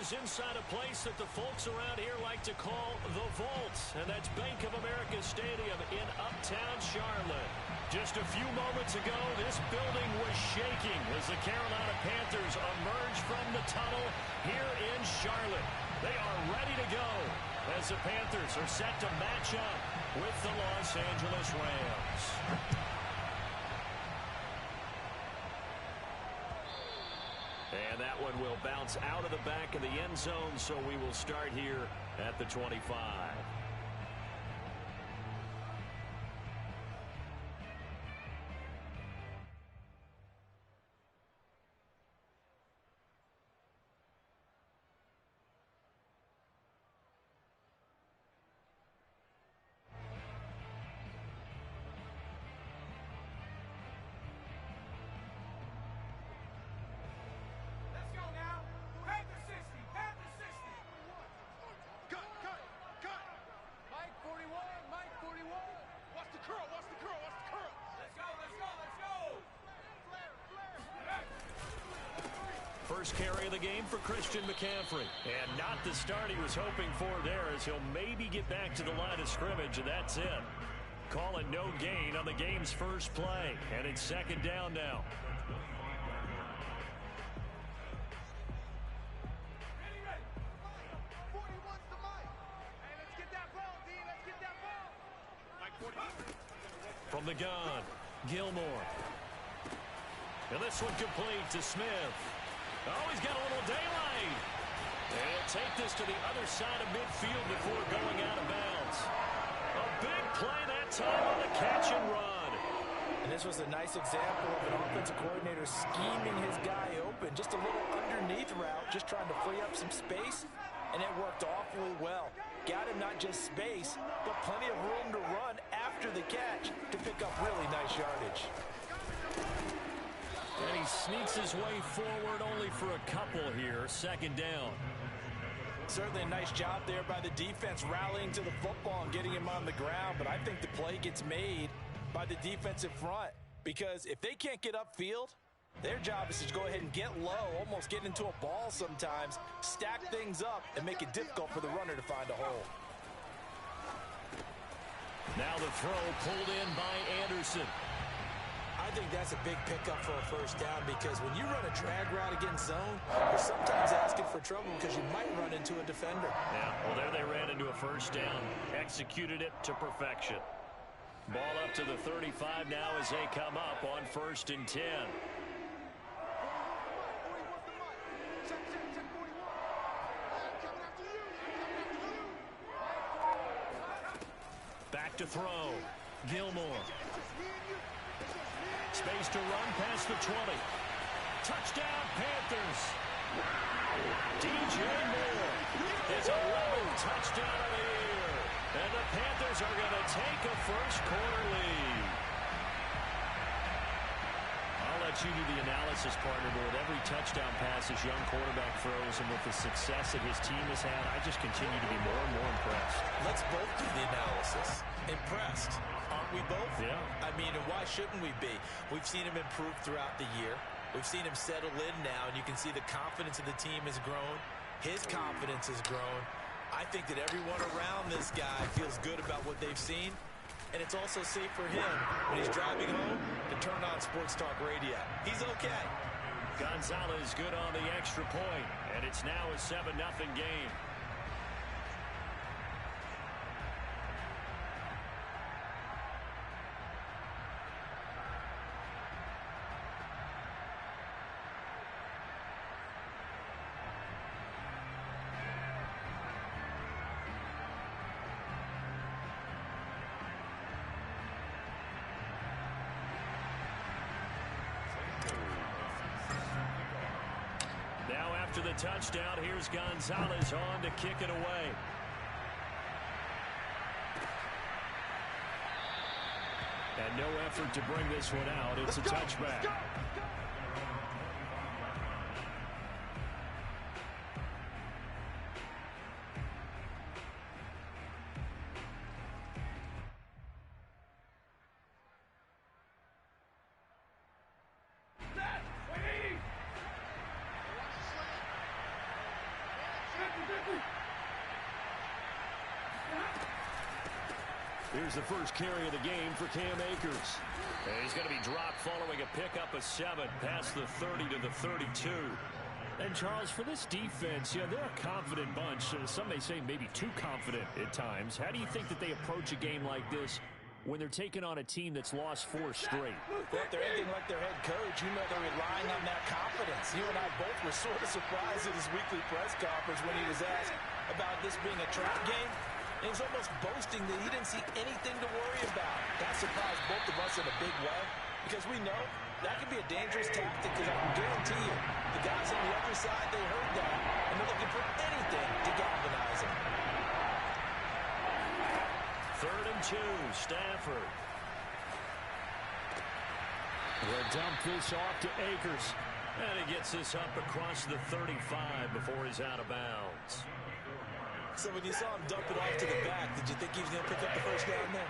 is inside a place that the folks around here like to call the Vault, and that's Bank of America Stadium in Uptown Charlotte. Just a few moments ago, this building was shaking as the Carolina Panthers emerge from the tunnel here in Charlotte. They are ready to go as the Panthers are set to match up with the Los Angeles Rams. And that one will bounce out of the back of the end zone, so we will start here at the 25. First carry of the game for Christian McCaffrey. And not the start he was hoping for there, as he'll maybe get back to the line of scrimmage, and that's it. Call it no gain on the game's first play. And it's second down now. From the gun, Gilmore. And this one complete to Smith. Oh, he's got a little daylight. And he'll take this to the other side of midfield before going out of bounds. A big play that time on the catch and run. And this was a nice example of an offensive coordinator scheming his guy open. Just a little underneath route, just trying to free up some space. And it worked awfully well. Got him not just space, but plenty of room to run after the catch to pick up really nice yardage. And he sneaks his way forward only for a couple here. Second down. Certainly a nice job there by the defense rallying to the football and getting him on the ground. But I think the play gets made by the defensive front. Because if they can't get upfield, their job is to go ahead and get low, almost get into a ball sometimes, stack things up, and make it difficult for the runner to find a hole. Now the throw pulled in by Anderson. I think that's a big pickup for a first down, because when you run a drag route against zone, you're sometimes asking for trouble because you might run into a defender. Yeah, well, there they ran into a first down. Executed it to perfection. Ball up to the 35 now as they come up on 1st and 10. Back to throw. Gilmore. Space to run past the 20. Touchdown, Panthers. DJ Moore, his 11th touchdown of the year. And the Panthers are going to take a first-quarter lead. I'll let you do the analysis, partner, but with every touchdown pass his young quarterback throws and with the success that his team has had, I just continue to be more and more impressed. Let's both do the analysis. Impressed. Aren't we both? Yeah. I mean, and why shouldn't we be? We've seen him improve throughout the year. We've seen him settle in now, and you can see the confidence of the team has grown. His confidence has grown. I think that everyone around this guy feels good about what they've seen, and it's also safe for him when he's driving home to turn on Sports Talk Radio. He's okay. Gonzalez good on the extra point, and it's now a 7-0 game. After the touchdown, here's Gonzalez on to kick it away. And no effort to bring this one out. It's a touchback. Here's the first carry of the game for Cam Akers. And he's going to be dropped following a pickup of 7 past the 30 to the 32. And, Charles, for this defense, they're a confident bunch. Some may say maybe too confident at times. How do you think that they approach a game like this when they're taking on a team that's lost 4 straight? Well, if they're anything like their head coach, they're relying on that confidence. You and I both were sort of surprised at his weekly press conference when he was asked about this being a trap game. And he was almost boasting that he didn't see anything to worry about. That surprised both of us in a big way because we know that can be a dangerous tactic because I can guarantee you the guys on the other side, they heard that, and they're looking for anything to galvanize them. 3rd and 2, Stafford. We'll dump this off to Akers. And he gets this up across the 35 before he's out of bounds. So when you saw him dump it off to the back, did you think he was going to pick up the first down there?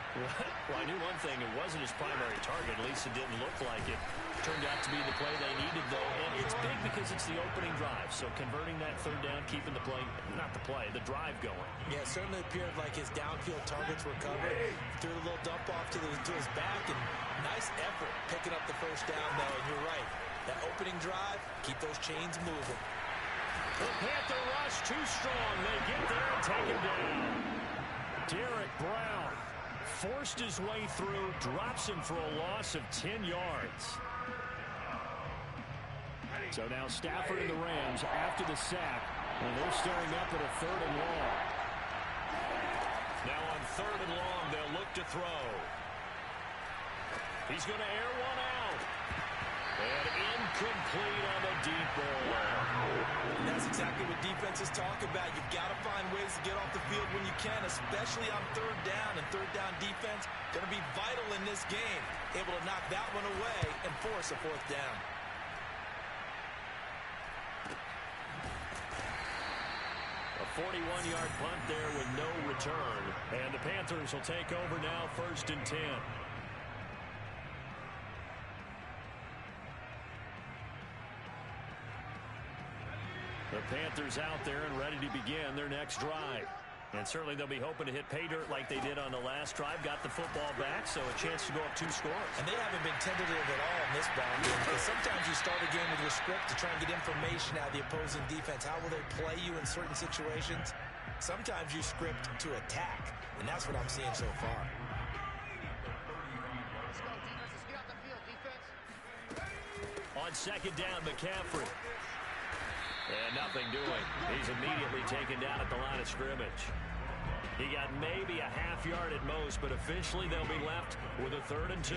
Well, I knew one thing. It wasn't his primary target. At least it didn't look like it. Turned out to be the play they needed, though. And it's big because it's the opening drive. So converting that 3rd down, keeping the play, not the play, the drive going. Yeah, it certainly appeared like his downfield targets were covered. Threw a little dump off to his back. And nice effort picking up the first down, though. And you're right. That opening drive, keep those chains moving. The Panther rush too strong. They get there and take him down. Derek Brown forced his way through, drops him for a loss of 10 yards. So now Stafford and the Rams after the sack, and they're staring up at a 3rd and long. Now on 3rd and long, they'll look to throw. He's going to air one out. And incomplete on the deep ball. And that's exactly what defenses talk about. You've got to find ways to get off the field when you can, especially on 3rd down. And 3rd down defense going to be vital in this game. Able to knock that one away and force a 4th down. A 41-yard punt there with no return. And the Panthers will take over now, 1st and 10. The Panthers out there and ready to begin their next drive. And certainly they'll be hoping to hit pay dirt like they did on the last drive. Got the football back, so a chance to go up 2 scores. And they haven't been tentative at all in this ball game. Because sometimes you start a game with your script to try and get information out of the opposing defense. How will they play you in certain situations? Sometimes you script to attack. And that's what I'm seeing so far. Let's go, defense. Let's get out the field, defense. On 2nd down, McCaffrey. And nothing doing. He's immediately taken down at the line of scrimmage. He got maybe a half yard at most, but officially they'll be left with a 3rd and 2.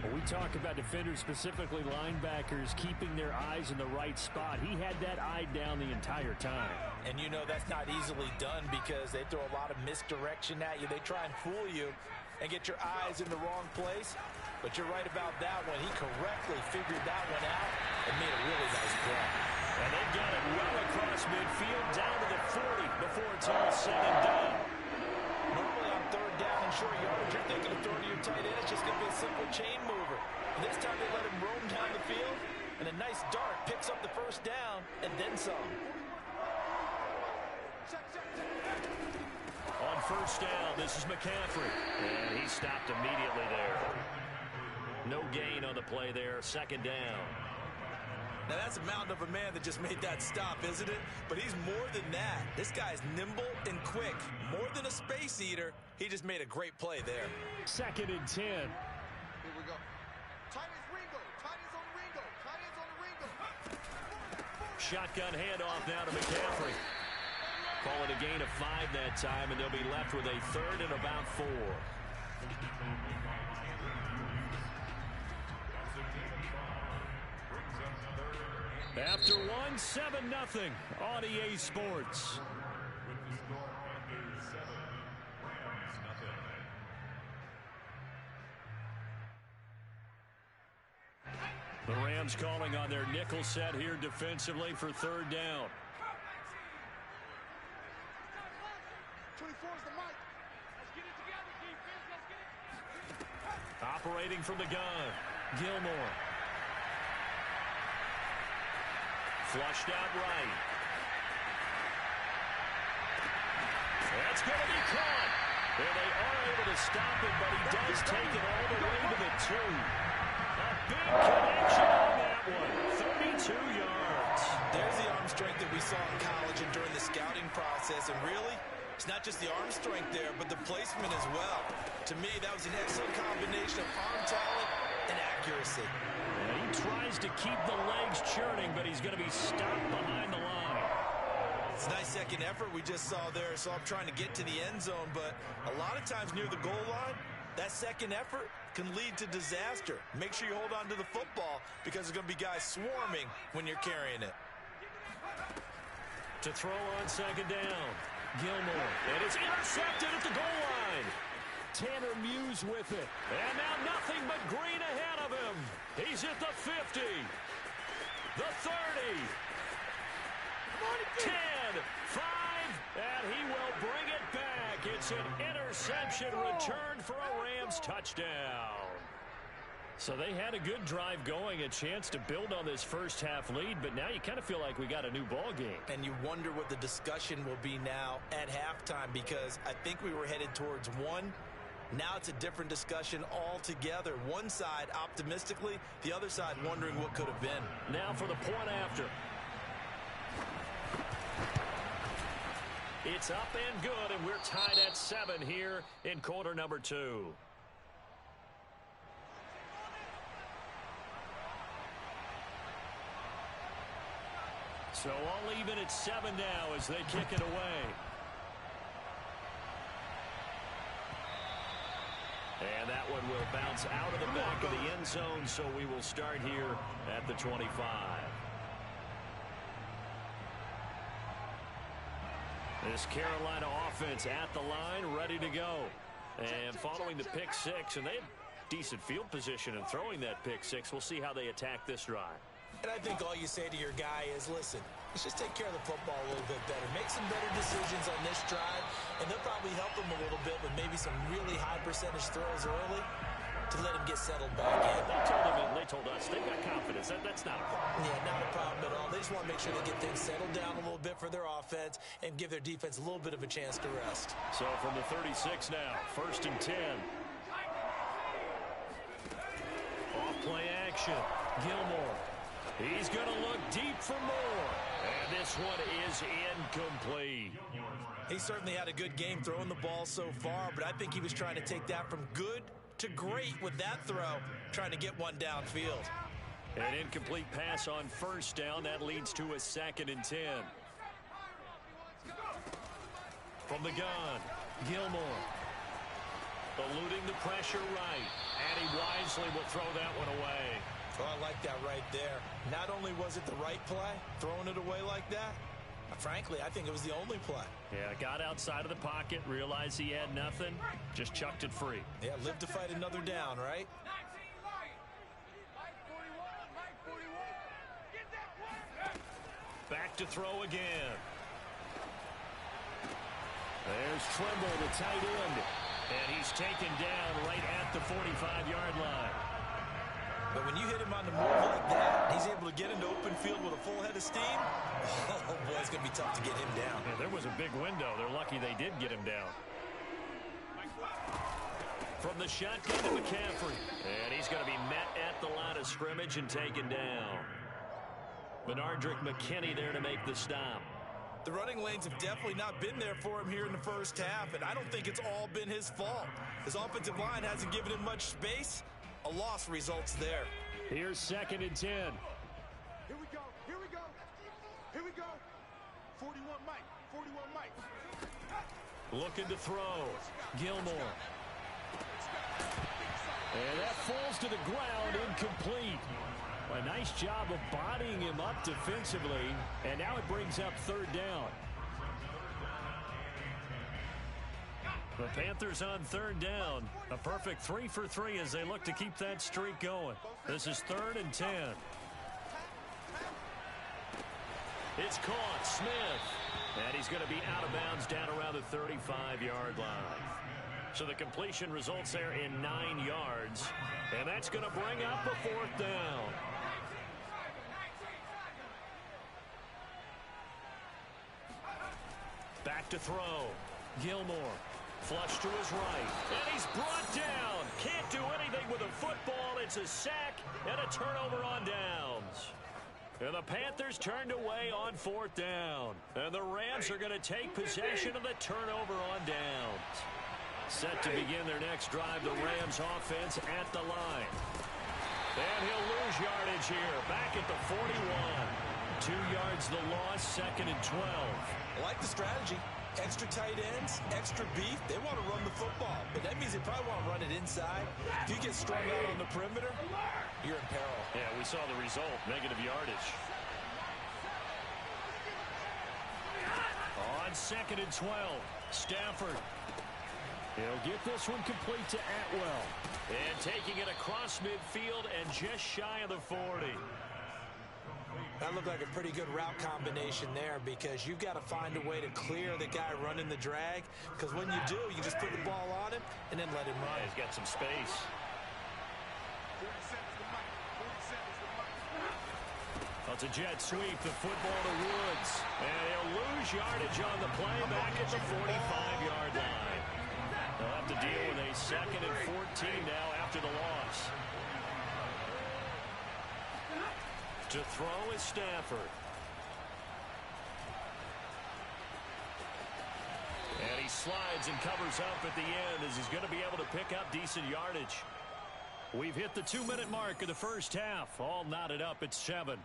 Well, we talk about defenders, specifically linebackers, keeping their eyes in the right spot. He had that eye down the entire time. And you know that's not easily done because they throw a lot of misdirection at you. They try and fool you and get your eyes in the wrong place. But you're right about that one. He correctly figured that one out and made a really nice play. And they've got it well across midfield, down to the 40 before it's all said and done. Normally on 3rd down and short yardage, you're thinking of throwing to your tight end. It's just going to be a simple chain mover. And this time they let him roam down the field, and a nice dart picks up the 1st down and then some. On 1st down, this is McCaffrey. And he stopped immediately there. No gain on the play there, 2nd down. Now, that's a mountain of a man that just made that stop, isn't it? But he's more than that. This guy's nimble and quick. More than a space eater. He just made a great play there. 2nd and 10. Here we go. Tight ends Ringo. Tight ends on the Ringo. Tight ends on the Ringo. Shotgun handoff now to McCaffrey. Call it a gain of 5 that time, and they'll be left with a 3rd and about 4. After 1, 7-0 on EA Sports. The Rams calling on their nickel set here defensively for 3rd down. 24's the mic. Let's get it together, defense. Let's get it. Operating from the gun, Gilmore. Flushed out right. That's going to be caught. And they are able to stop it, but he does take it all the way to the 2. A big connection on that one. 32 yards. There's the arm strength that we saw in college and during the scouting process. And really, it's not just the arm strength there, but the placement as well. To me, that was an excellent combination of arm talent and accuracy. And he tries to keep the legs churning, but he's going to be stopped behind the line. It's a nice second effort we just saw there, so I'm trying to get to the end zone, but a lot of times near the goal line, that second effort can lead to disaster. Make sure you hold on to the football because there's going to be guys swarming when you're carrying it. To throw on second down, Gilmore. And it's intercepted at the goal line. Tanner Muse with it. And now nothing but green ahead of him. He's at the 50. The 30. 10, 5, and he will bring it back. It's an interception returned for a Rams touchdown. So they had a good drive going, a chance to build on this first half lead, but now you kind of feel like we got a new ball game. And you wonder what the discussion will be now at halftime, because I think we were headed towards one. Now it's a different discussion altogether. One side optimistically, the other side wondering what could have been. Now for the point after. It's up and good, and we're tied at 7 here in quarter number 2. So all even at 7 now as they kick it away. And that one will bounce out of the back of the end zone, so we will start here at the 25. This Carolina offense at the line, ready to go. And following the pick 6, and they had decent field position in throwing that pick 6. We'll see how they attack this drive. And I think all you say to your guy is, listen, let's just take care of the football a little bit better. Make some better decisions on this drive, and they'll probably help him a little bit with maybe some really high percentage throws early to let him get settled back in. They told us they've got confidence. That's not a problem. Yeah, not a problem at all. They just want to make sure they get things settled down a little bit for their offense and give their defense a little bit of a chance to rest. So from the 36 now, 1st and 10. Off play action. Gilmore. He's going to look deep for more. And this one is incomplete. He certainly had a good game throwing the ball so far, but I think he was trying to take that from good to great with that throw, trying to get one downfield. An incomplete pass on 1st down. That leads to a 2nd and 10. From the gun, Gilmore. Eluding the pressure right. And he wisely will throw that one away. Oh, I like that right there. Not only was it the right play, throwing it away like that, frankly, I think it was the only play. Yeah, got outside of the pocket, realized he had nothing, just chucked it free. Yeah, live to fight another down, right? Back to throw again. There's Trimble, the tight end. And he's taken down right at the 45-yard line. But when you hit him on the move like that, he's able to get into open field with a full head of steam. Oh, boy, it's going to be tough to get him down. Yeah, there was a big window. They're lucky they did get him down. From the shotgun to McCaffrey. And he's going to be met at the line of scrimmage and taken down. Benardrick McKinney there to make the stop. The running lanes have definitely not been there for him here in the first half, and I don't think it's all been his fault. His offensive line hasn't given him much space. A loss results there. Here's 2nd and 10. Here we go. Here we go. Here we go. 41 Mike. 41 Mike. Looking to throw. Gilmore. And that falls to the ground, incomplete. A nice job of bodying him up defensively. And now it brings up 3rd down. The Panthers on 3rd down. A perfect 3 for 3 as they look to keep that streak going. This is 3rd and 10. It's caught. Smith. And he's going to be out of bounds down around the 35-yard line. So the completion results there in 9 yards. And that's going to bring up a 4th down. Back to throw. Gilmore. Flush to his right. And he's brought down. Can't do anything with a football. It's a sack and a turnover on downs. And the Panthers turned away on 4th down. And the Rams are going to take possession of the turnover on downs. Set to begin their next drive, the Rams offense at the line. And he'll lose yardage here. Back at the 41. 2 yards the loss, 2nd and 12. I like the strategy. Extra tight ends, extra beef. They want to run the football, but that means they probably want to run it inside. If you get strung out on the perimeter, you're in peril. Yeah, we saw the result, negative yardage. On 2nd and 12, Stafford. He'll get this one complete to Atwell. And taking it across midfield and just shy of the 40. That looked like a pretty good route combination there because you've got to find a way to clear the guy running the drag, because when you do, you just put the ball on him and then let him run. Yeah, he's got some space. 40 seconds to Mike. 40 seconds to Mike. Well, it's a jet sweep, the football to Woods. And he'll lose yardage on the play back at the 45-yard line. They'll have to deal with a 2nd and 14 now after the loss. To throw is Stafford. And he slides and covers up at the end as he's going to be able to pick up decent yardage. We've hit the 2-minute mark of the first half. All knotted up at 7.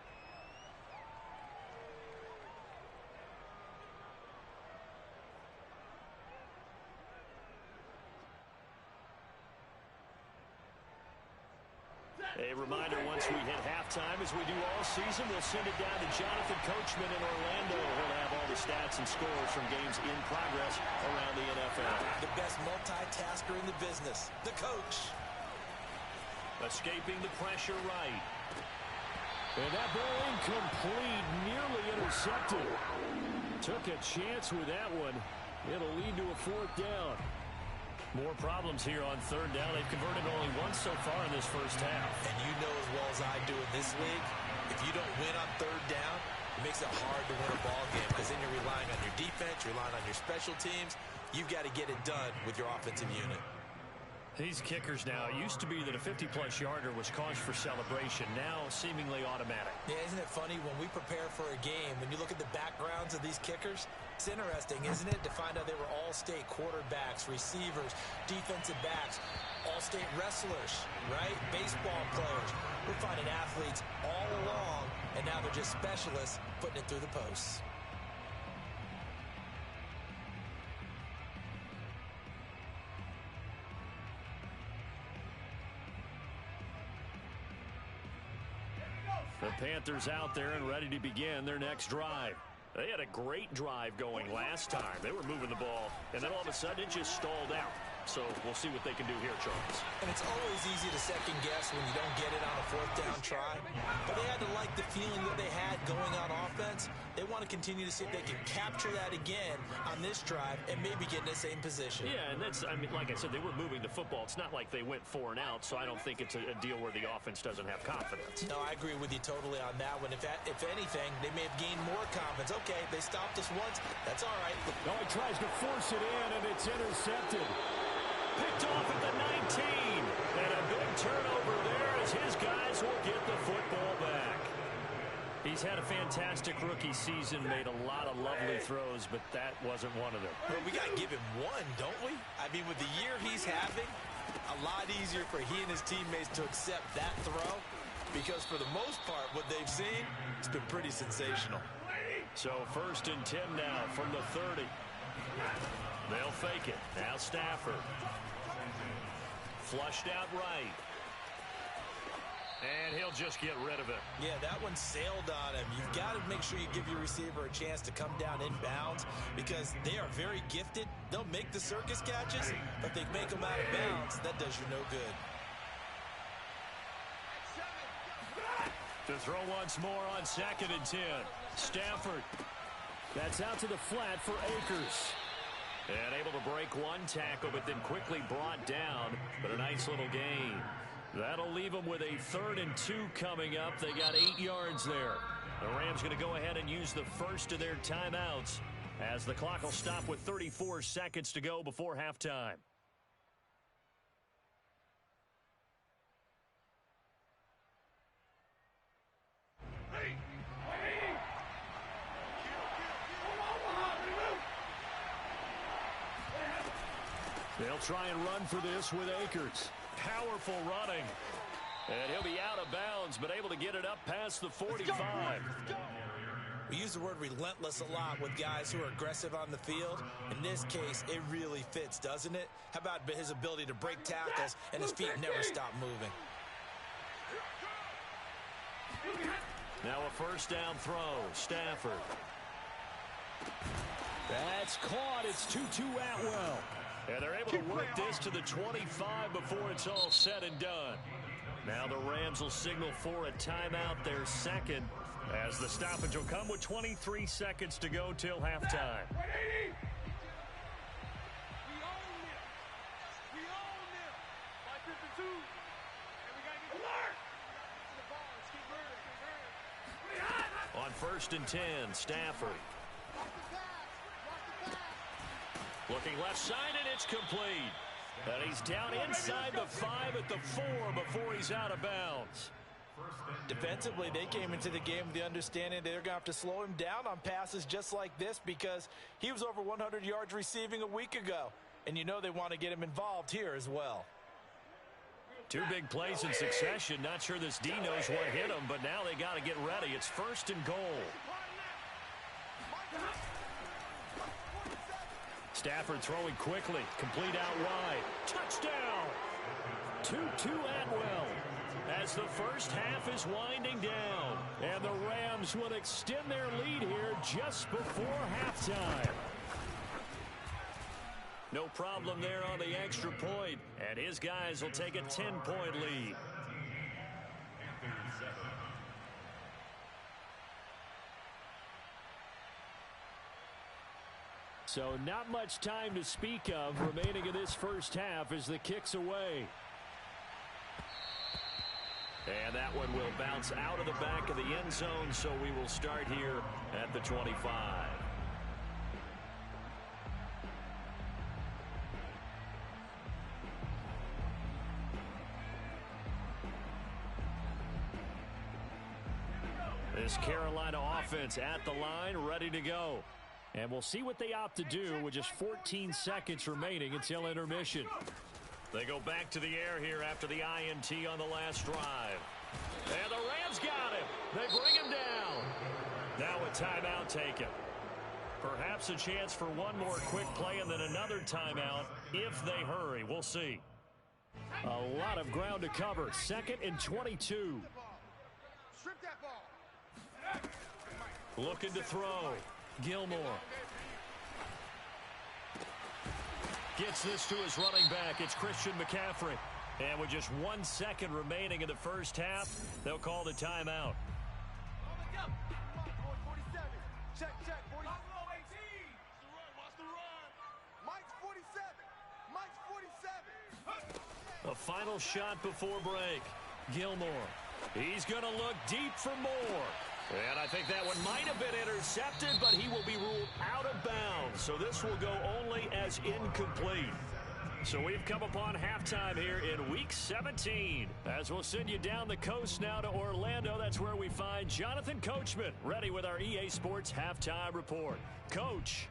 A reminder, once we hit halftime, as we do all season, we'll send it down to Jonathan Coachman in Orlando. He'll have all the stats and scores from games in progress around the NFL. The best multitasker in the business, the coach. Escaping the pressure right. And that ball incomplete, nearly intercepted. Took a chance with that one. It'll lead to a 4th down. More problems here on 3rd down. They've converted only once so far in this first half. And you know as well as I do in this league, if you don't win on 3rd down, it makes it hard to win a ball game because then you're relying on your defense, you're relying on your special teams. You've got to get it done with your offensive unit. These kickers now, it used to be that a 50-plus yarder was cause for celebration. Now seemingly automatic. Yeah, isn't it funny when we prepare for a game, when you look at the backgrounds of these kickers, it's interesting, isn't it, to find out they were all-state quarterbacks, receivers, defensive backs, all-state wrestlers, right? Baseball players. We're finding athletes all along, and now they're just specialists putting it through the posts. The Panthers out there and ready to begin their next drive. They had a great drive going last time. They were moving the ball, and then all of a sudden it just stalled out. So we'll see what they can do here, Charles. And it's always easy to second guess when you don't get it on a 4th down try. But they had to like the feeling that they had going on offense. They want to continue to see if they can capture that again on this drive and maybe get in the same position. Yeah, and that's, I mean, like I said, they were moving the football. It's not like they went 4 and out, so I don't think it's a deal where the offense doesn't have confidence. No, I agree with you totally on that one. If anything, they may have gained more confidence. Okay, they stopped us once. That's all right. No, he tries to force it in, and it's intercepted. Picked off at the 19. And a big turnover there as his guys will get the football back. He's had a fantastic rookie season, made a lot of lovely throws, but that wasn't one of them. Well, we got to give him one, don't we? I mean, with the year he's having, a lot easier for he and his teammates to accept that throw because for the most part, what they've seen, it's been pretty sensational. So 1st and 10 now from the 30. They'll fake it. Now Stafford. Flushed out right. And he'll just get rid of it. Yeah, that one sailed on him. You've got to make sure you give your receiver a chance to come down inbounds because they are very gifted. They'll make the circus catches, but if they make them out of bounds, that does you no good. To throw once more on 2nd and 10. Stafford. That's out to the flat for Akers. And able to break one tackle, but then quickly brought down. But a nice little gain. That'll leave them with a 3rd and 2 coming up. They got 8 yards there. The Rams going to go ahead and use the first of their timeouts as the clock will stop with 34 seconds to go before halftime. They'll try and run for this with Akers. Powerful running. And he'll be out of bounds, but able to get it up past the 45. We use the word relentless a lot with guys who are aggressive on the field. In this case, it really fits, doesn't it? How about his ability to break tackles and his feet never stop moving? Now a first down throw. Stafford. That's caught. It's 2-2 Atwell. And they're able to work this to the 25 before it's all said and done. Now the Rams will signal for a timeout, their second, as the stoppage will come with 23 seconds to go till halftime. On 1st and 10, Stafford. Looking left side, and it's complete. And he's down inside the 5 at the 4 before he's out of bounds. Defensively, they came into the game with the understanding they're going to have to slow him down on passes just like this because he was over 100 yards receiving a week ago. And you know they want to get him involved here as well. 2 big plays in succession. Not sure this D knows what hit him, but now they got to get ready. It's 1st and goal. Stafford throwing quickly. Complete out wide. Touchdown! 2-2 Atwell. As the first half is winding down. And the Rams will extend their lead here just before halftime. No problem there on the extra point. And his guys will take a 10-point lead. So not much time to speak of remaining in this first half as the kick's away. And that one will bounce out of the back of the end zone, so we will start here at the 25. This Carolina offense at the line, ready to go. And we'll see what they opt to do with just 14 seconds remaining until intermission. They go back to the air here after the INT on the last drive. And the Rams got him. They bring him down. Now a timeout taken. Perhaps a chance for one more quick play and then another timeout if they hurry. We'll see. A lot of ground to cover. 2nd and 22. Looking to throw. Gilmore. Gets this to his running back. It's Christian McCaffrey. And with just 1 second remaining in the first half, they'll call the timeout. Check, 40. Watch the run. Mike's 47. Mike's 47. A final shot before break. Gilmore. He's going to look deep for more. And I think that one might have been intercepted, but he will be ruled out of bounds. So this will go only as incomplete. So we've come upon halftime here in Week 17. As we'll send you down the coast now to Orlando. That's where we find Jonathan Coachman, ready with our EA Sports Halftime Report. Coach.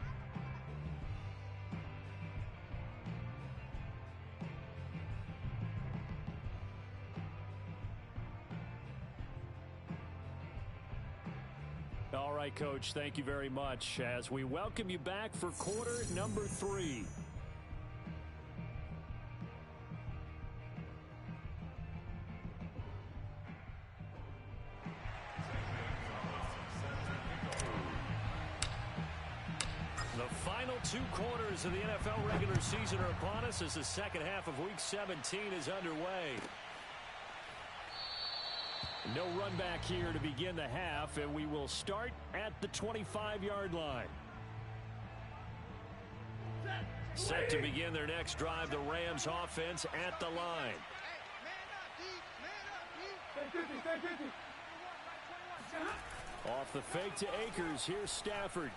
All right, Coach, thank you very much as we welcome you back for quarter number 3. The final 2 quarters of the NFL regular season are upon us as the second half of Week 17 is underway. No run back here to begin the half, and we will start at the 25-yard line. Set to begin their next drive, the Rams offense at the line. Off the fake to Akers, here's Stafford.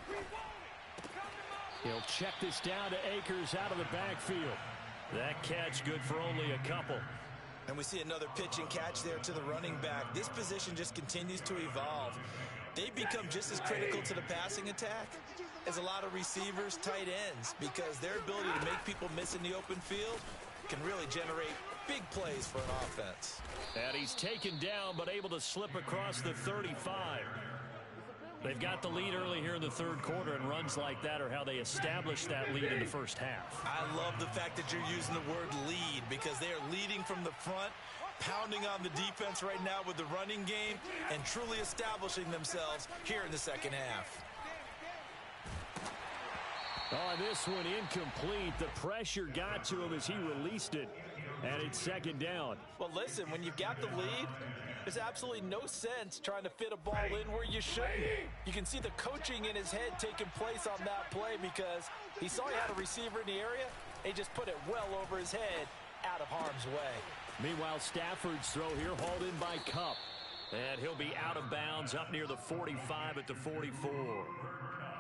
He'll check this down to Akers out of the backfield. That catch good for only a couple. And we see another pitch and catch there to the running back. This position just continues to evolve. They become just as critical to the passing attack as a lot of receivers, tight ends, because their ability to make people miss in the open field can really generate big plays for an offense. And he's taken down but able to slip across the 35. They've got the lead early here in the third quarter, and runs like that are how they establish that lead in the first half. I love the fact that you're using the word lead, because they are leading from the front, pounding on the defense right now with the running game, and truly establishing themselves here in the second half. Oh, this one incomplete. The pressure got to him as he released it, and it's second down. Well, listen, when you've got the lead, there's absolutely no sense trying to fit a ball in where you shouldn't. You can see the coaching in his head taking place on that play, because he saw he had a receiver in the area. He just put it well over his head, out of harm's way. Meanwhile, Stafford's throw here hauled in by Kupp. And he'll be out of bounds up near the 45 at the 44.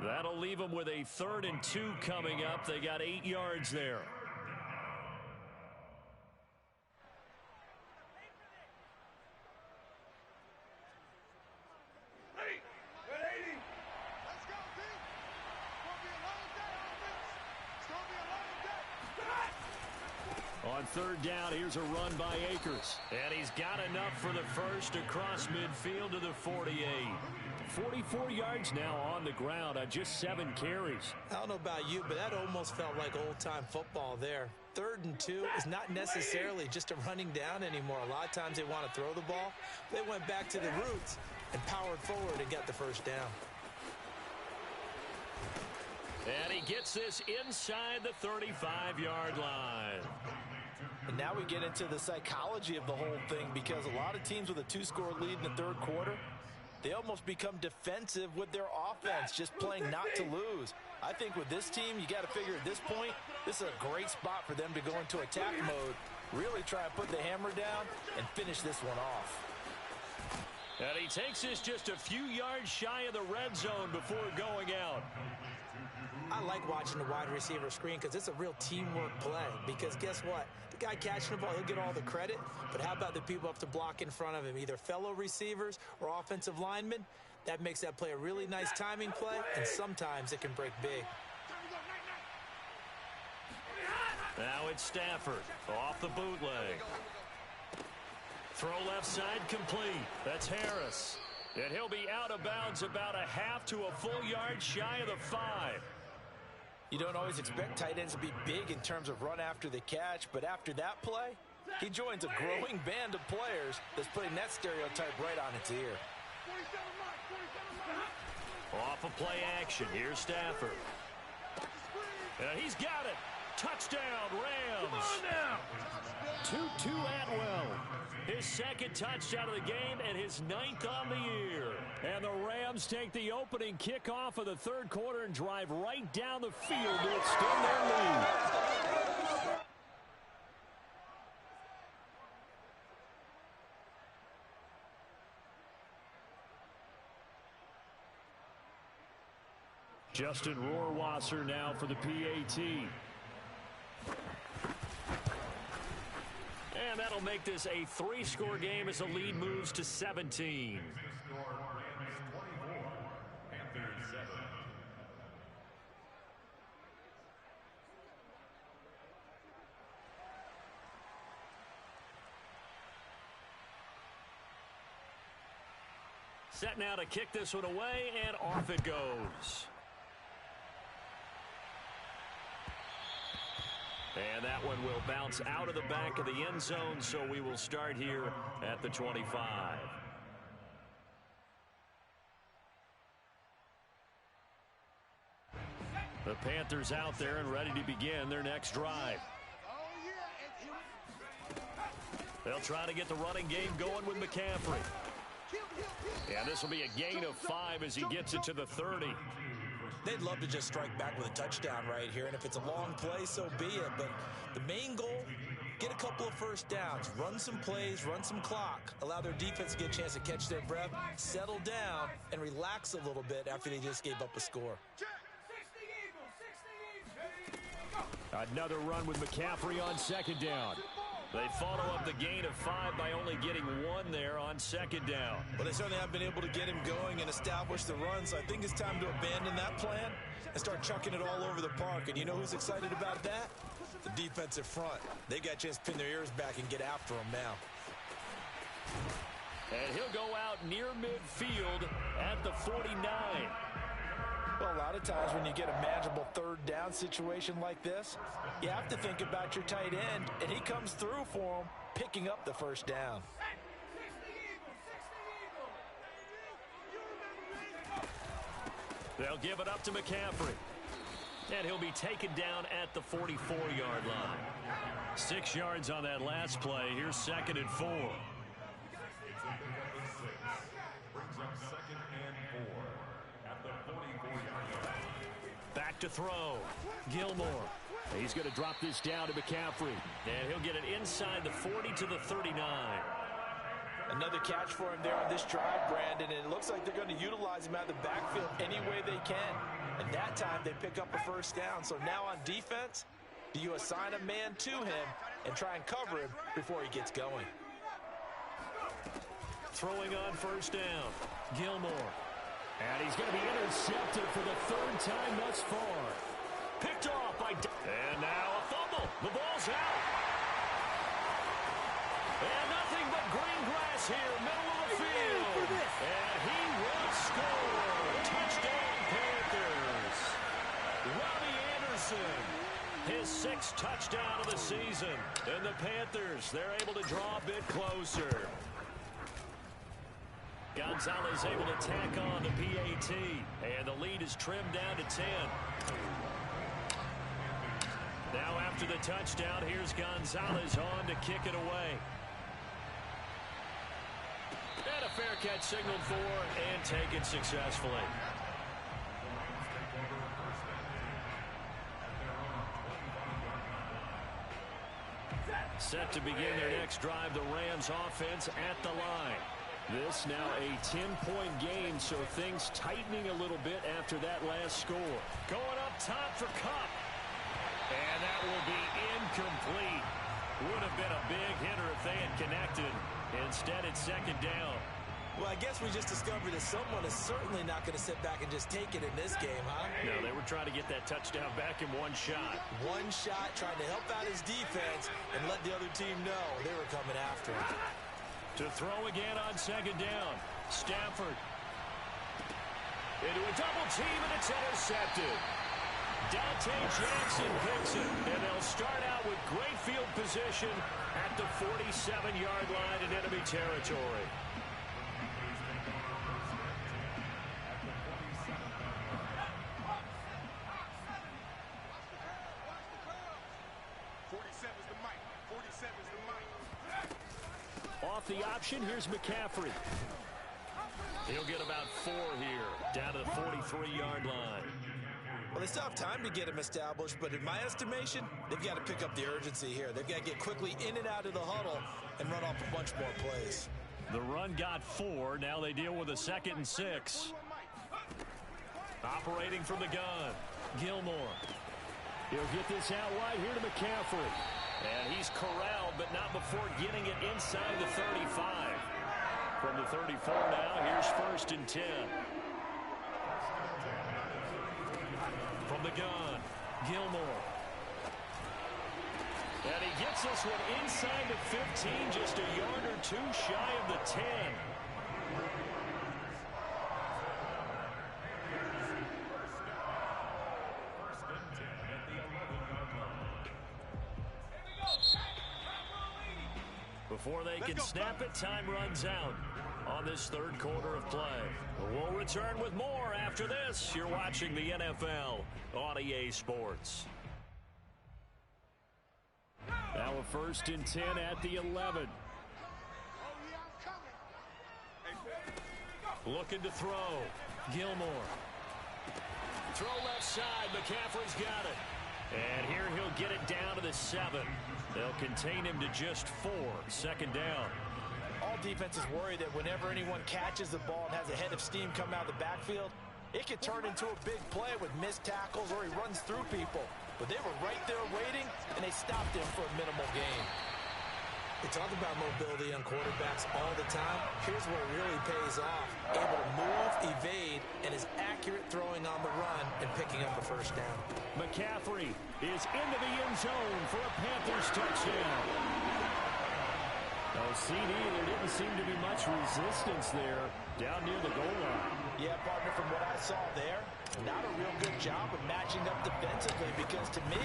That'll leave them with a 3rd and 2 coming up. They got 8 yards there. On 3rd down, here's a run by Akers. And he's got enough for the first across midfield to the 48. 44 yards now on the ground on just 7 carries. I don't know about you, but that almost felt like old-time football there. 3rd and 2 is not necessarily just a running down anymore. A lot of times they want to throw the ball. They went back to the roots and powered forward and got the first down. And he gets this inside the 35-yard line. And now we get into the psychology of the whole thing, because a lot of teams with a 2-score lead in the 3rd quarter, they almost become defensive with their offense, just playing not to lose. I think with this team, you got to figure at this point, this is a great spot for them to go into attack mode, really try to put the hammer down and finish this one off. And he takes this just a few yards shy of the red zone before going out. I like watching the wide receiver screen, because it's a real teamwork play. Because guess what? The guy catching the ball, he'll get all the credit. But how about the people up to block in front of him, either fellow receivers or offensive linemen? That makes that play a really nice timing play, and sometimes it can break big. Now it's Stafford off the bootleg. Throw left side complete. That's Harris. And he'll be out of bounds about a half to a full yard shy of the 5. You don't always expect tight ends to be big in terms of run after the catch, but after that play, he joins a growing band of players that's putting that stereotype right on its ear. Off of play action, here's Stafford. And he's got it. Touchdown, Rams. 2-2 Atwell. His 2nd touchdown of the game and his 9th on the year. And the Rams take the opening kickoff of the 3rd quarter and drive right down the field to extend their lead. Justin Rohrwasser now for the PAT. And that'll make this a 3-score game as the lead moves to 17. Set now to kick this one away, and off it goes. And that one will bounce out of the back of the end zone, so we will start here at the 25. The Panthers out there and ready to begin their next drive. They'll try to get the running game going with McCaffrey. And this will be a gain of 5 as he gets it to the 30. They'd love to just strike back with a touchdown right here, and if it's a long play, so be it. But the main goal, get a couple of first downs, run some plays, run some clock, allow their defense to get a chance to catch their breath, settle down, and relax a little bit after they just gave up a score. Another run with McCaffrey on second down. They follow up the gain of 5 by only getting 1 there on second down. Well, they certainly haven't been able to get him going and establish the run, so I think it's time to abandon that plan and start chucking it all over the park. And you know who's excited about that? The defensive front. They got a chance to pin their ears back and get after him now. And he'll go out near midfield at the 49. Well, a lot of times when you get a manageable third down situation like this, you have to think about your tight end, and he comes through for him, picking up the first down. They'll give it up to McCaffrey. And he'll be taken down at the 44-yard line. 6 yards on that last play. Here's 2nd and 4. Back to throw. Gilmore. He's going to drop this down to McCaffrey. And he'll get it inside the 40 to the 39. Another catch for him there on this drive, Brandon, and it looks like they're going to utilize him out of the backfield any way they can. And that time they pick up a first down. So now on defense, do you assign a man to him and try and cover him before he gets going? Throwing on first down. Gilmore. And he's going to be intercepted for the 3rd time thus far. Picked off by... And now a fumble. The ball's out. And nothing but green grass here, middle of the field. And he will score. Touchdown, Panthers. Robbie Anderson, his 6th touchdown of the season. And the Panthers, they're able to draw a bit closer. Gonzalez able to tack on the PAT. And the lead is trimmed down to 10. Now after the touchdown, here's Gonzalez on to kick it away. And a fair catch signaled for and taken successfully. Set to begin their next drive, the Rams offense at the line. This now a 10-point game, so things tightening a little bit after that last score. Going up top for Kupp. And that will be incomplete. Would have been a big hitter if they had connected. Instead, it's 2nd down. Well, I guess we just discovered that someone is certainly not going to sit back and just take it in this game, huh? No, they were trying to get that touchdown back in one shot. One shot, trying to help out his defense and let the other team know they were coming after him. To throw again on 2nd down. Stafford. Into a double team, and it's intercepted. Dante Jackson picks it, and they'll start out with great field position at the 47-yard line in enemy territory. Off the option, here's McCaffrey. He'll get about 4 here, down to the 43-yard line. Well, they still have time to get him established, but in my estimation, they've got to pick up the urgency here. They've got to get quickly in and out of the huddle and run off a bunch more plays. The run got 4. Now they deal with a 2nd and 6. Operating from the gun, Gilmore. He'll get this out wide here to McCaffrey. And he's corralled, but not before getting it inside the 35. From the 34 now, here's 1st and 10. From the gun, Gilmore. And he gets this one inside the 15, just a yard or 2 shy of the 10. Before they can snap it, time runs out on this 3rd quarter of play. We'll return with more after this. You're watching the NFL on EA Sports. Now a 1st and 10 at the 11. Looking to throw. Gilmore. Throw left side. McCaffrey's got it. And here he'll get it down to the 7. They'll contain him to just 4. 2nd down. All defenses worry that whenever anyone catches the ball and has a head of steam come out of the backfield, it could turn into a big play with missed tackles or he runs through people. But they were right there waiting, and they stopped him for a minimal gain. They talk about mobility on quarterbacks all the time. Here's where it really pays off. Able to move, evade, and is accurate throwing on the run and picking up a first down. McCaffrey is into the end zone for a Panthers touchdown. Oh, CD, there didn't seem to be much resistance there down near the goal line. Yeah, partner, from what I saw there, not a real good job of matching up defensively because to me,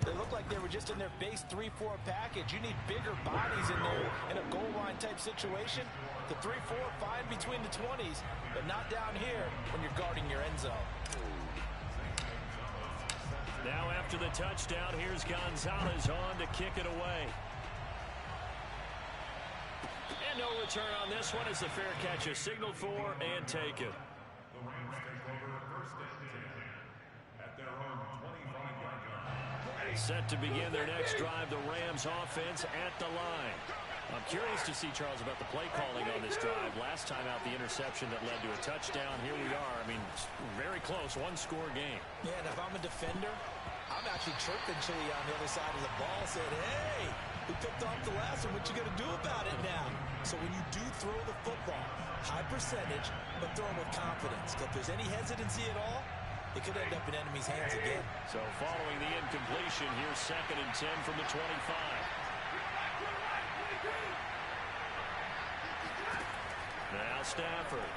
they looked like they were just in their base 3-4 package. You need bigger bodies in there in a goal line type situation. The 3-4, fine between the 20s, but not down here when you're guarding your end zone. Now after the touchdown, here's Gonzalez on to kick it away. And no return on this one as the fair catch is signaled for and taken. Set to begin their next drive, the Rams offense at the line. I'm curious to see, Charles, about the play calling on this drive. Last time out, the interception that led to a touchdown. Here we are. I mean, very close, one-score game. Yeah, and if I'm a defender, I'm actually chirping Chili on the other side of the ball, saying, hey, we picked off the last one. What you going to do about it now? So when you do throw the football, high percentage, but throw them with confidence. If there's any hesitancy at all, it could end up in enemy's hands again. So following the incompletion, here's 2nd and 10 from the 25. Now Stafford.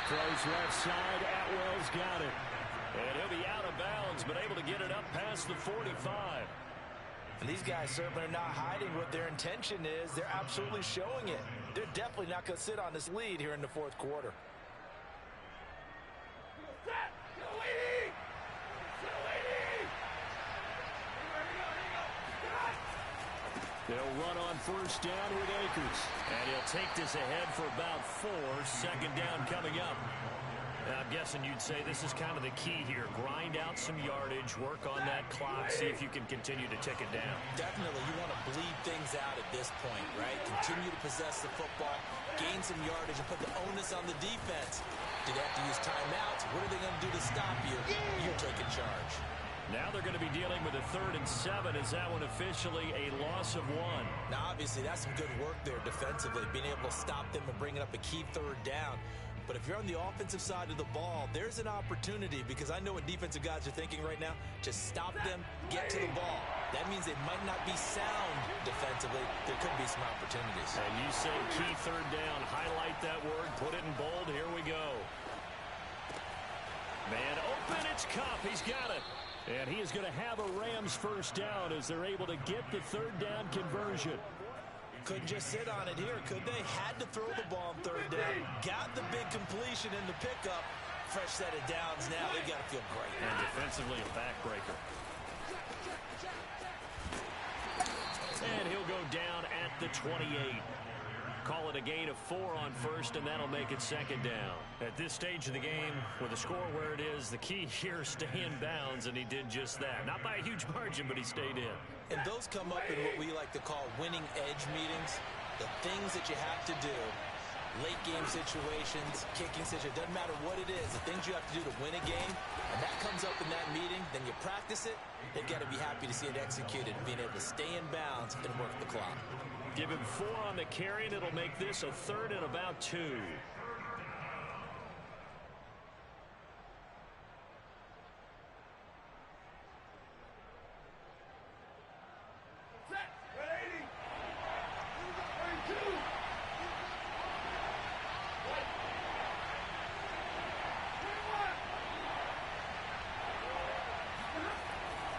Throws left side. Atwell's got it. And he'll be out of bounds, but able to get it up past the 45. And these guys certainly are not hiding what their intention is. They're absolutely showing it. They're definitely not going to sit on this lead here in the 4th quarter. They'll run on first down with Akers. And he'll take this ahead for about 4. 2nd down coming up. Now, I'm guessing you'd say this is kind of the key here. Grind out some yardage, work on that clock, see if you can continue to tick it down. Definitely. You want to bleed things out at this point, right? Continue to possess the football, gain some yardage, and put the onus on the defense. Do they have to use timeouts? What are they going to do to stop you? You're taking charge. Now they're going to be dealing with a 3rd and 7. Is that one officially a loss of 1? Now, obviously, that's some good work there defensively, being able to stop them and bringing up a key 3rd down. But if you're on the offensive side of the ball, there's an opportunity because I know what defensive guys are thinking right now. Just stop them, get to the ball. That means they might not be sound defensively. There could be some opportunities. And you say key 3rd down. Highlight that word. Put it in bold. Here we go. Man open. It's Kupp. He's got it. And he is going to have a Rams first down as they're able to get the 3rd down conversion. Couldn't just sit on it here, could they? Had to throw the ball on 3rd down. Got the big completion in the pickup. Fresh set of downs now. They've got to feel great. And defensively a backbreaker. And he'll go down at the 28. Call it a gain of 4 on first, and that'll make it 2nd down. At this stage of the game, with the score where it is, the key here is stay in bounds, and he did just that. Not by a huge margin, but he stayed in. And those come up in what we like to call winning edge meetings. The things that you have to do, late game situations, kicking situations, doesn't matter what it is, the things you have to do to win a game, and that comes up in that meeting, then you practice it, they've got to be happy to see it executed, being able to stay in bounds and work the clock. Give him 4 on the carry, and it'll make this a 3rd and about 2.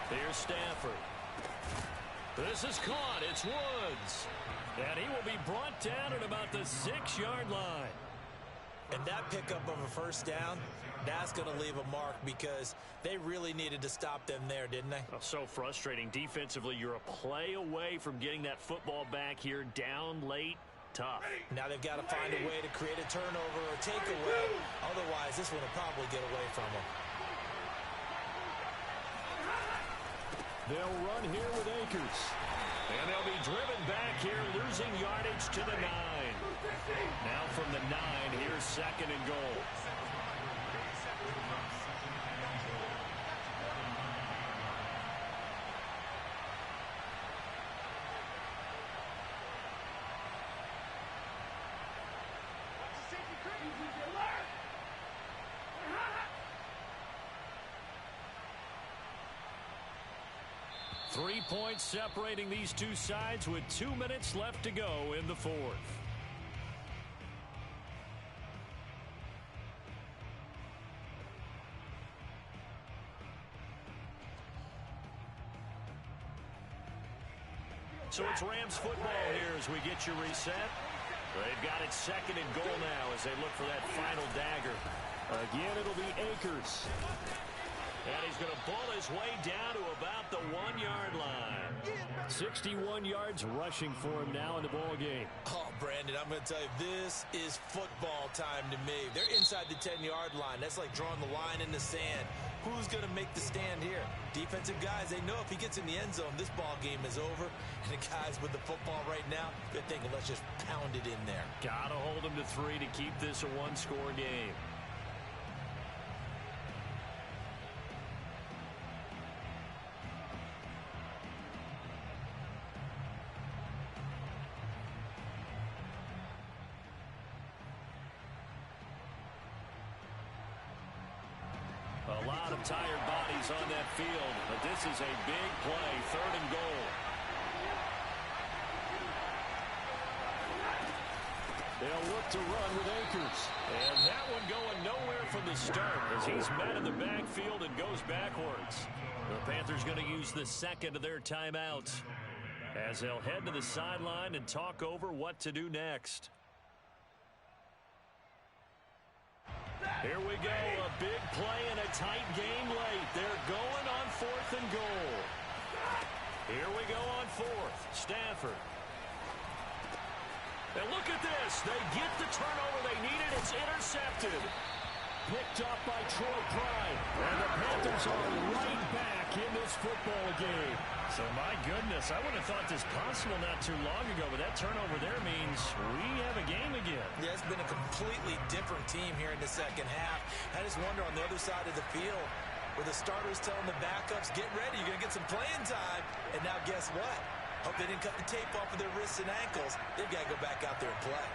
Here's Stafford. This is caught. It's Woods. And he will be brought down at about the 6-yard line. And that pickup of a first down, that's going to leave a mark because they really needed to stop them there, didn't they? Oh, so frustrating. Defensively, you're a play away from getting that football back here down late. Tough. Now they've got to find a way to create a turnover or takeaway. Otherwise, this one will probably get away from them. They'll run here with Akers. And they'll be driven back here, losing yardage to the 9. Now from the 9, here's 2nd and goal. 3 points separating these two sides with 2 minutes left to go in the fourth. So it's Rams football here as we get you reset. They've got it 2nd and goal now as they look for that final dagger. Again, it'll be Akers. And he's going to pull his way down to about the 1-yard line. 61 yards rushing for him now in the ball game. Oh, Brandon, I'm going to tell you, this is football time to me. They're inside the 10-yard line. That's like drawing the line in the sand. Who's going to make the stand here? Defensive guys, they know if he gets in the end zone, this ball game is over. And the guys with the football right now, they're thinking, let's just pound it in there. Got to hold him to 3 to keep this a one-score game. A lot of tired bodies on that field, but this is a big play, 3rd and goal. They'll look to run with Akers. And that one going nowhere from the start as he's met in the backfield and goes backwards. The Panthers going to use the 2nd of their timeouts as they'll head to the sideline and talk over what to do next. Here we go, a big play and a tight game late. They're going on 4th and goal. Here we go on 4th. Stafford. And look at this. They get the turnover they needed. It's intercepted. Picked up by Troy Pride. And the Panthers are right back in this football game. So, my goodness, I would have thought this possible not too long ago, but that turnover there means we have a game again. Yeah, it's been a completely different team here in the second half. I just wonder on the other side of the field where the starters telling the backups, get ready, you're going to get some playing time. And now guess what? Hope they didn't cut the tape off of their wrists and ankles. They've got to go back out there and play.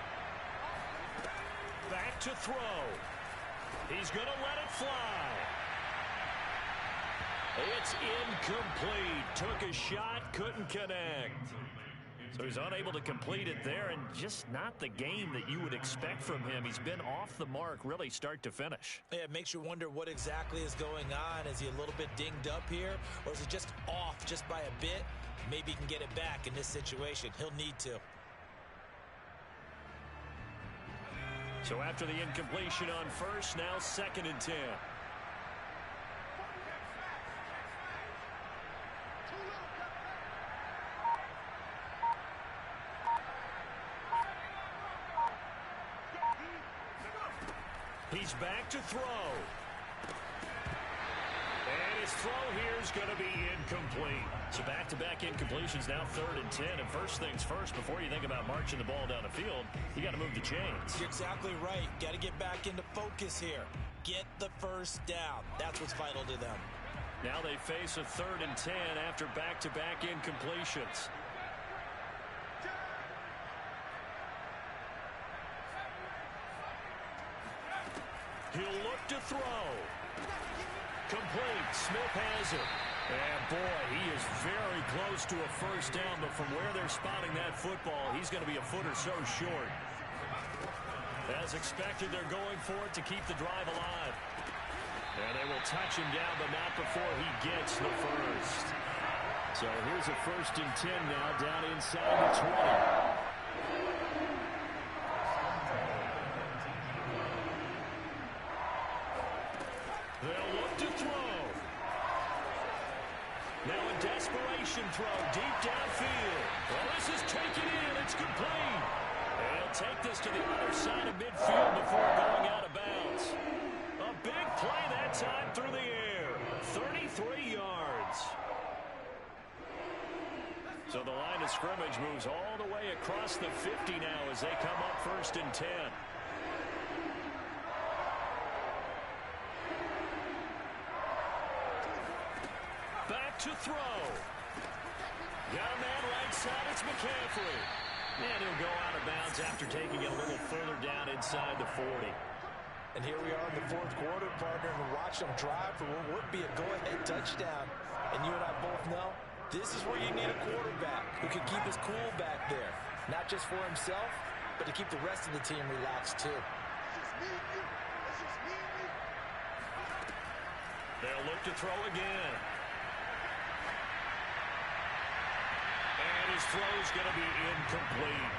Back to throw. He's going to let it fly. It's incomplete. Took a shot, couldn't connect. So he's unable to complete it there, and just not the game that you would expect from him. He's been off the mark really start to finish. Yeah, it makes you wonder what exactly is going on. Is he a little bit dinged up here, or is he just off just by a bit? Maybe he can get it back in this situation. He'll need to. So after the incompletion on 1st, now 2nd and 10. He's back to throw. And his throw here is going to be incomplete. So back-to-back incompletions, now 3rd and 10. And first things first, before you think about marching the ball down the field, you got to move the chains. You're exactly right. Got to get back into focus here. Get the first down. That's what's vital to them. Now they face a 3rd and 10 after back-to-back incompletions. He'll look to throw. Complete. Smith has it. And boy, he is very close to a first down, but from where they're spotting that football, he's going to be a foot or so short. As expected, they're going for it to keep the drive alive. And they will touch him down, but not before he gets the first. So here's a 1st and 10 now, down inside the 20. They'll look to throw. Now a desperation throw deep downfield. Well, this is taken in. It's complete. And he'll take this to the other side of midfield before going out of bounds. A big play that time through the air. 33 yards. So the line of scrimmage moves all the way across the 50 now as they come up 1st and 10. To throw. Got a man right side. It's McCaffrey. And he'll go out of bounds after taking it a little further down inside the 40. And here we are in the 4th quarter, partner, and watch them drive for what would be a go-ahead touchdown. And you and I both know This is where you need a quarterback who can keep his cool back there. Not just for himself, but to keep the rest of the team relaxed too. They'll look to throw again. And his throw's going to be incomplete.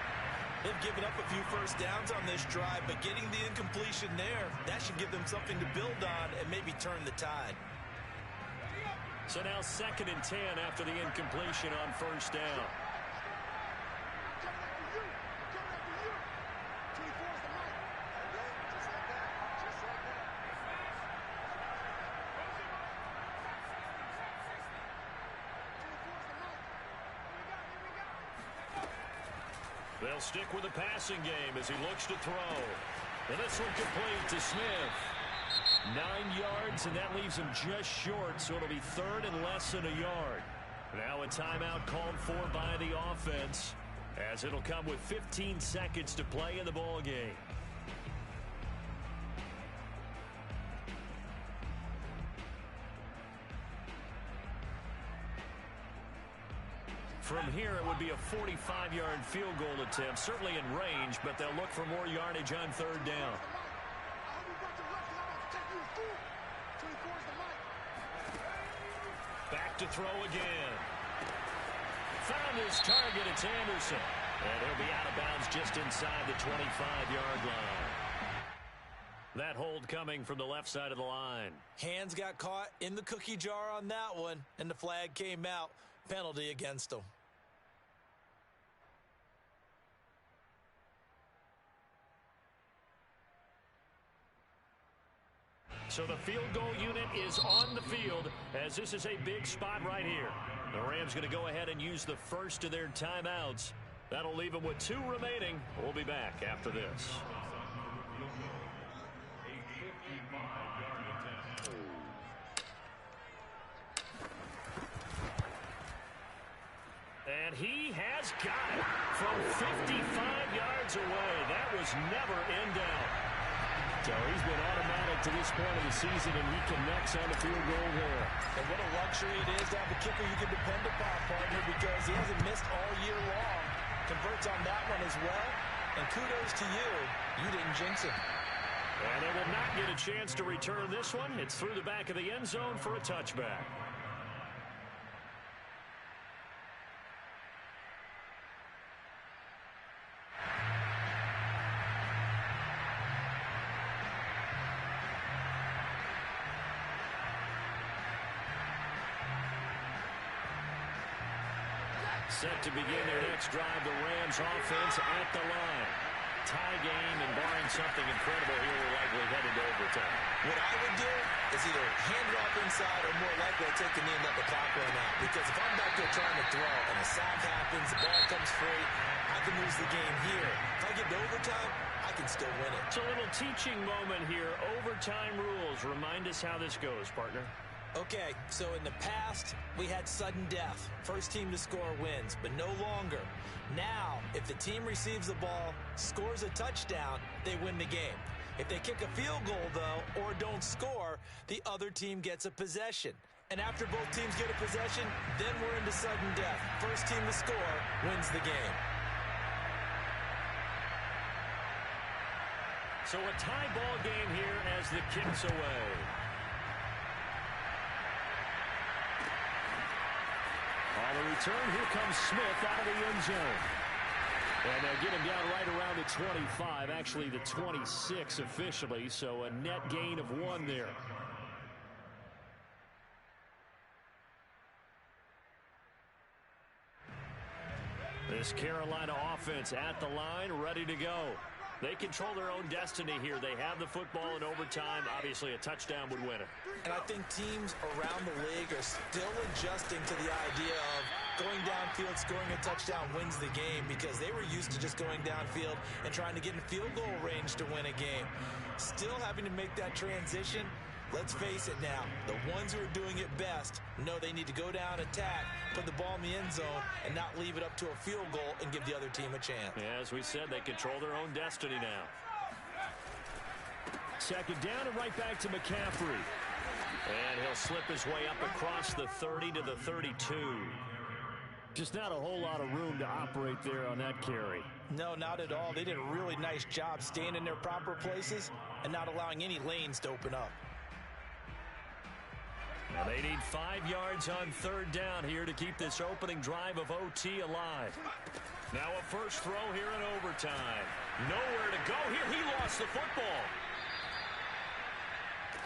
They've given up a few first downs on this drive, but getting the incompletion there, that should give them something to build on and maybe turn the tide. So now 2nd and 10 after the incompletion on first down. They'll stick with the passing game as he looks to throw. And this one complete to Smith. 9 yards, and that leaves him just short, so it'll be 3rd and less than a yard. Now a timeout called for by the offense, as it'll come with 15 seconds to play in the ball game. From here, it would be a 45-yard field goal attempt, certainly in range, but they'll look for more yardage on 3rd down. Back to throw again. Found his target. It's Anderson. And he'll be out of bounds just inside the 25-yard line. That hold coming from the left side of the line. Hands got caught in the cookie jar on that one, and the flag came out. Penalty against them. So the field goal unit is on the field, as this is a big spot right here. The Rams going to go ahead and use the first of their timeouts. That'll leave them with 2 remaining. We'll be back after this. And he has got it from 55 yards away. That was never in doubt. So he's been automatic to this point of the season, and he connects on the field goal there. And what a luxury it is to have a kicker you can depend upon, partner, because he hasn't missed all year long. Converts on that one as well. And kudos to you. You didn't jinx him. And they will not get a chance to return this one. It's through the back of the end zone for a touchback. Set to begin their next drive, the Rams offense at the line. Tie game, and barring something incredible here, we're likely headed to overtime. What I would do is either hand it off inside or more likely take the knee and let the clock run out. Because if I'm back there trying to throw and a sack happens, the ball comes free, I can lose the game here. If I get to overtime, I can still win it. It's a little teaching moment here. Overtime rules. Remind us how this goes, partner. Okay, so in the past, we had sudden death. First team to score wins, but no longer. Now, if the team receives the ball, scores a touchdown, they win the game. If they kick a field goal, though, or don't score, the other team gets a possession. And after both teams get a possession, then we're into sudden death. First team to score wins the game. So a tie ball game here as the kick's away. On the return, here comes Smith out of the end zone. And they'll get him down right around the 25, actually the 26 officially, so a net gain of 1 there. This Carolina offense at the line, ready to go. They control their own destiny here. They have the football in overtime. Obviously, a touchdown would win it. And I think teams around the league are still adjusting to the idea of going downfield, scoring a touchdown wins the game, because they were used to just going downfield and trying to get in field goal range to win a game. Still having to make that transition. Let's face it now, the ones who are doing it best know they need to go down, attack, put the ball in the end zone, and not leave it up to a field goal and give the other team a chance. Yeah, as we said, they control their own destiny now. Second down and right back to McCaffrey. And he'll slip his way up across the 30 to the 32. Just not a whole lot of room to operate there on that carry. No, not at all. They did a really nice job staying in their proper places and not allowing any lanes to open up. And they need 5 yards on third down here to keep this opening drive of OT alive. Now a first throw here in overtime. Nowhere to go here. He lost the football.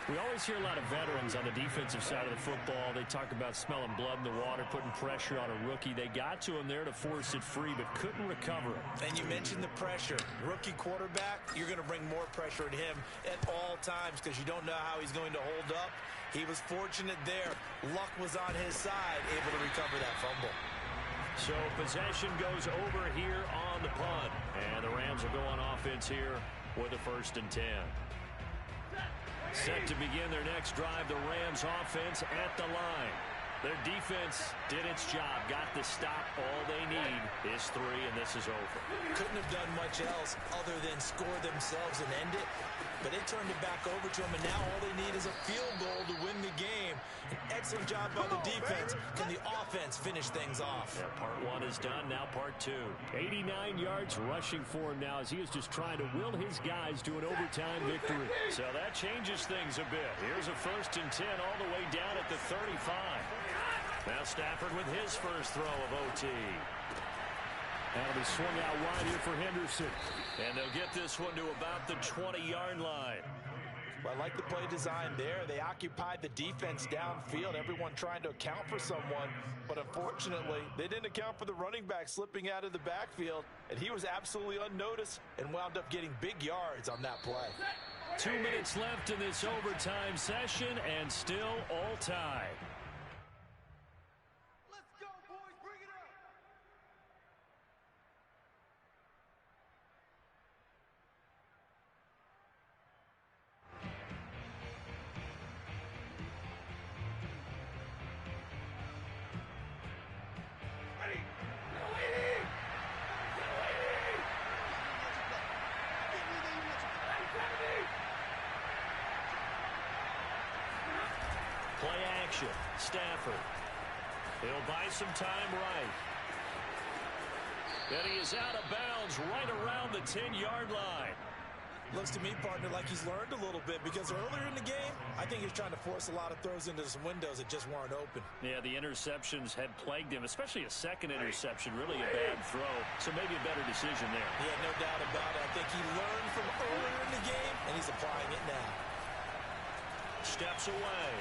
We always hear a lot of veterans on the defensive side of the football. They talk about smelling blood in the water, putting pressure on a rookie. They got to him there to force it free, but couldn't recover it. And you mentioned the pressure. Rookie quarterback, you're going to bring more pressure at him at all times because you don't know how he's going to hold up. He was fortunate there. Luck was on his side, able to recover that fumble. So possession goes over here on the punt. And the Rams will go on offense here with a 1st and 10. Set to begin their next drive, the Rams offense at the line. Their defense did its job, got the stop. All they need is 3, and this is over. Couldn't have done much else other than score themselves and end it. But they turned it back over to them, and now all they need is a field goal to win the game. An excellent job by the defense. Can the offense finish things off? Yeah, part 1 is done, now part 2. 89 yards rushing for him now as he is just trying to will his guys to an overtime victory. So that changes things a bit. Here's a 1st and 10 all the way down at the 35. Now Stafford with his first throw of OT. That'll be swung out wide here for Henderson. And they'll get this one to about the 20-yard line. Well, I like the play design there. They occupied the defense downfield, everyone trying to account for someone. But unfortunately, they didn't account for the running back slipping out of the backfield. And he was absolutely unnoticed and wound up getting big yards on that play. 2 minutes left in this overtime session and still all tied. Play action. Stafford. He'll buy some time right. And he is out of bounds right around the 10-yard line. Looks to me, partner, like he's learned a little bit because earlier in the game, I think he's trying to force a lot of throws into some windows that just weren't open. Yeah, the interceptions had plagued him, especially a second interception. Really a bad throw, so maybe a better decision there. Yeah, no doubt about it. I think he learned from earlier in the game, and he's applying it now. Steps away.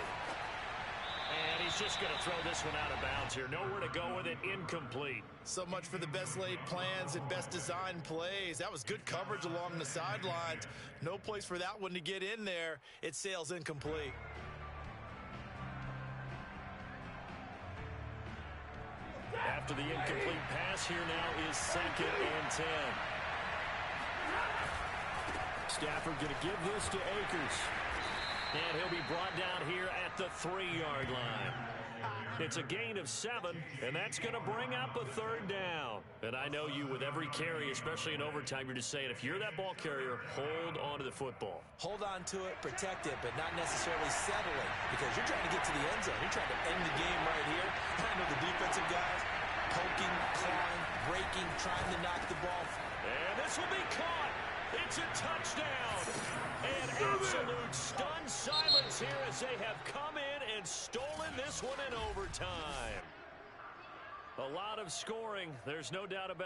And he's just going to throw this one out of bounds here. Nowhere to go with it. Incomplete. So much for the best laid plans and best design plays. That was good coverage along the sidelines. No place for that one to get in there. It sails incomplete. After the incomplete pass, here now is 2nd and 10. Stafford going to give this to Akers. And he'll be brought down here at the 3-yard line. It's a gain of 7, and that's going to bring up a 3rd down. And I know you, with every carry, especially in overtime, you're just saying, if you're that ball carrier, hold on to the football. Hold on to it, protect it, but not necessarily settle it, because you're trying to get to the end zone. You're trying to end the game right here. I know the defensive guys poking, clawing, breaking, trying to knock the ball. And this will be caught. It's a touchdown. And absolute stunned silence here as they have come in and stolen this one in overtime. A lot of scoring. There's no doubt about it.